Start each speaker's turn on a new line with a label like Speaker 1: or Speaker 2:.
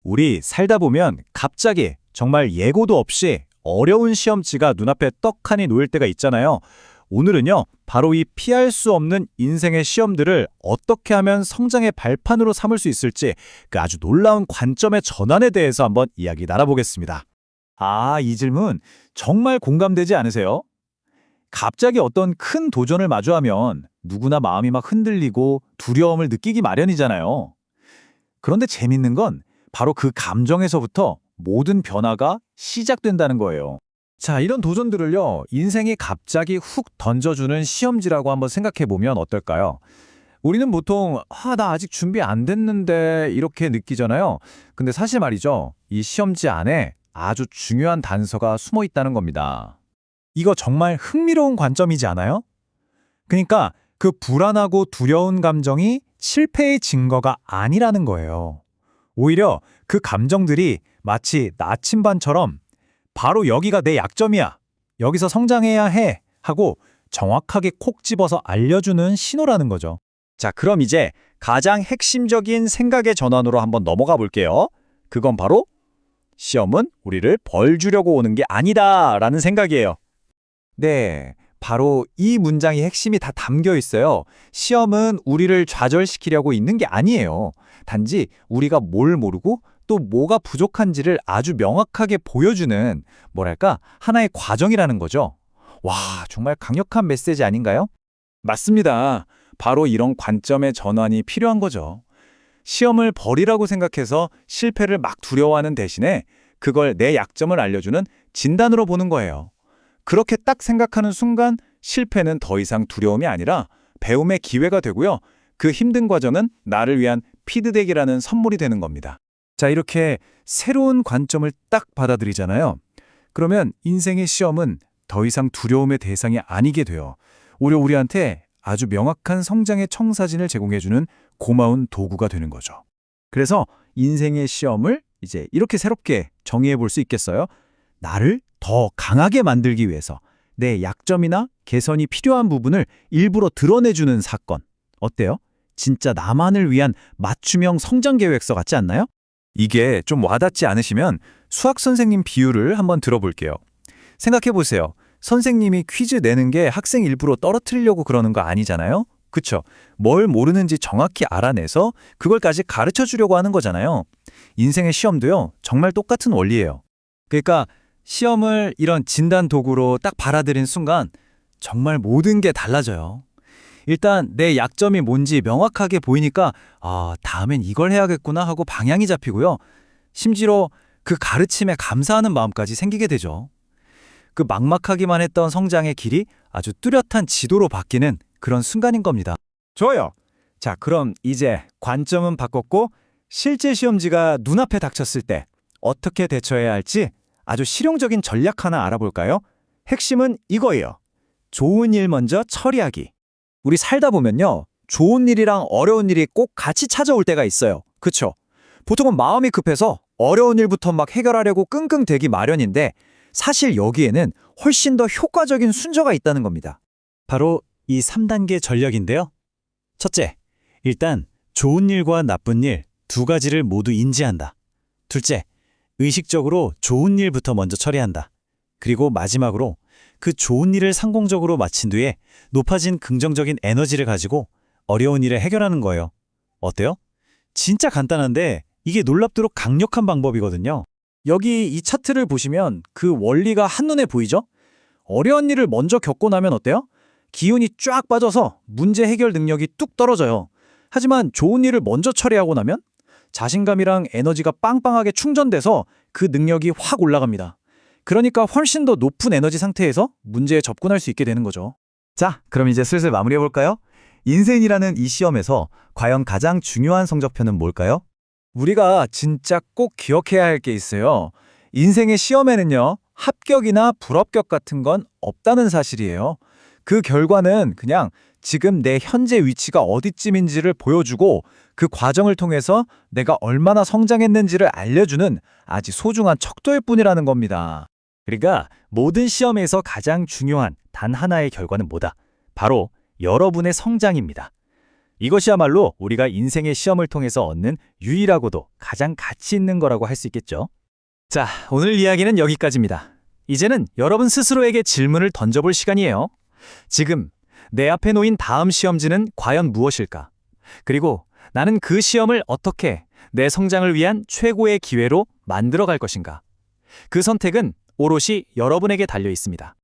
Speaker 1: 우리 살다 보면 갑자기 정말 예고도 없이 어려운 시험지가 눈앞에 떡하니 놓일 때가 있잖아요. 오늘은요, 바로 이 피할 수 없는 인생의 시험들을 어떻게 하면 성장의 발판으로 삼을 수 있을지 그 아주 놀라운 관점의 전환에 대해서 한번 이야기 나눠보겠습니다.
Speaker 2: 이 질문 정말 공감되지 않으세요? 갑자기 어떤 큰 도전을 마주하면 누구나 마음이 막 흔들리고 두려움을 느끼기 마련이잖아요. 그런데 재밌는 건 바로 그 감정에서부터 모든 변화가 시작된다는 거예요.
Speaker 1: 자, 이런 도전들을요, 인생이 갑자기 훅 던져주는 시험지라고 한번 생각해보면 어떨까요? 우리는 보통, 나 아직 준비 안 됐는데, 이렇게 느끼잖아요. 근데 사실 말이죠, 이 시험지 안에 아주 중요한 단서가 숨어 있다는 겁니다. 이거 정말 흥미로운 관점이지 않아요? 그러니까 그 불안하고 두려운 감정이 실패의 증거가 아니라는 거예요. 오히려 그 감정들이 마치 나침반처럼 바로 여기가 내 약점이야. 여기서 성장해야 해. 하고 정확하게 콕 집어서 알려주는 신호라는 거죠. 자, 그럼 이제 가장 핵심적인 생각의 전환으로 한번 넘어가 볼게요. 그건 바로 시험은 우리를 벌 주려고 오는 게 아니다 라는 생각이에요.
Speaker 2: 네, 바로 이 문장이 핵심이 다 담겨 있어요. 시험은 우리를 좌절시키려고 있는 게 아니에요. 단지 우리가 뭘 모르고 또 뭐가 부족한지를 아주 명확하게 보여주는 하나의 과정이라는 거죠. 와, 정말 강력한 메시지 아닌가요? 맞습니다. 바로 이런 관점의 전환이 필요한 거죠. 시험을 벌이라고 생각해서 실패를 막 두려워하는 대신에 그걸 내 약점을 알려주는 진단으로 보는 거예요. 그렇게 딱 생각하는 순간 실패는 더 이상 두려움이 아니라 배움의 기회가 되고요. 그 힘든 과정은 나를 위한 피드백이라는 선물이 되는 겁니다.
Speaker 1: 자, 이렇게 새로운 관점을 딱 받아들이잖아요. 그러면 인생의 시험은 더 이상 두려움의 대상이 아니게 돼요. 오히려 우리한테 아주 명확한 성장의 청사진을 제공해주는 고마운 도구가 되는 거죠. 그래서 인생의 시험을 이제 이렇게 새롭게 정의해 볼 수 있겠어요? 나를 더 강하게 만들기 위해서 내 약점이나 개선이 필요한 부분을 일부러 드러내주는 사건. 어때요? 진짜 나만을 위한 맞춤형 성장 계획서 같지 않나요? 이게 좀 와닿지 않으시면 수학 선생님 비유를 한번 들어볼게요. 생각해 보세요. 선생님이 퀴즈 내는 게 학생 일부러 떨어뜨리려고 그러는 거 아니잖아요? 그쵸? 뭘 모르는지 정확히 알아내서 그걸까지 가르쳐 주려고 하는 거잖아요. 인생의 시험도요, 정말 똑같은 원리예요. 그러니까 시험을 이런 진단 도구로 딱 받아들인 순간 정말 모든 게 달라져요. 일단 내 약점이 뭔지 명확하게 보이니까 다음엔 이걸 해야겠구나 하고 방향이 잡히고요. 심지어 그 가르침에 감사하는 마음까지 생기게 되죠. 그 막막하기만 했던 성장의 길이 아주 뚜렷한 지도로 바뀌는 그런 순간인 겁니다.
Speaker 2: 좋아요. 자, 그럼 이제 관점은 바꿨고 실제 시험지가 눈앞에 닥쳤을 때 어떻게 대처해야 할지 아주 실용적인 전략 하나 알아볼까요? 핵심은 이거예요. 좋은 일 먼저 처리하기. 우리 살다 보면요, 좋은 일이랑 어려운 일이 꼭 같이 찾아올 때가 있어요. 그쵸? 보통은 마음이 급해서 어려운 일부터 막 해결하려고 끙끙대기 마련인데 사실 여기에는 훨씬 더 효과적인 순서가 있다는 겁니다.
Speaker 1: 바로 이 3단계 전략인데요. 첫째, 일단 좋은 일과 나쁜 일 두 가지를 모두 인지한다. 둘째, 의식적으로 좋은 일부터 먼저 처리한다. 그리고 마지막으로 그 좋은 일을 성공적으로 마친 뒤에 높아진 긍정적인 에너지를 가지고 어려운 일을 해결하는 거예요. 어때요? 진짜 간단한데 이게 놀랍도록 강력한 방법이거든요.
Speaker 2: 여기 이 차트를 보시면 그 원리가 한눈에 보이죠? 어려운 일을 먼저 겪고 나면 어때요? 기운이 쫙 빠져서 문제 해결 능력이 뚝 떨어져요. 하지만 좋은 일을 먼저 처리하고 나면 자신감이랑 에너지가 빵빵하게 충전돼서 그 능력이 확 올라갑니다. 그러니까 훨씬 더 높은 에너지 상태에서 문제에 접근할 수 있게 되는 거죠.
Speaker 1: 자, 그럼 이제 슬슬 마무리해볼까요? 인생이라는 이 시험에서 과연 가장 중요한 성적표는 뭘까요?
Speaker 2: 우리가 진짜 꼭 기억해야 할 게 있어요. 인생의 시험에는요, 합격이나 불합격 같은 건 없다는 사실이에요. 그 결과는 그냥 지금 내 현재 위치가 어디쯤인지를 보여주고 그 과정을 통해서 내가 얼마나 성장했는지를 알려주는 아주 소중한 척도일 뿐이라는 겁니다.
Speaker 1: 그러니까 모든 시험에서 가장 중요한 단 하나의 결과는 뭐다? 바로 여러분의 성장입니다.
Speaker 3: 이것이야말로 우리가 인생의 시험을 통해서 얻는 유일하고도 가장 가치 있는 거라고 할 수 있겠죠. 자, 오늘 이야기는 여기까지입니다. 이제는 여러분 스스로에게 질문을 던져볼 시간이에요. 지금 내 앞에 놓인 다음 시험지는 과연 무엇일까? 그리고 나는 그 시험을 어떻게 내 성장을 위한 최고의 기회로 만들어 갈 것인가? 그 선택은 오롯이 여러분에게 달려 있습니다.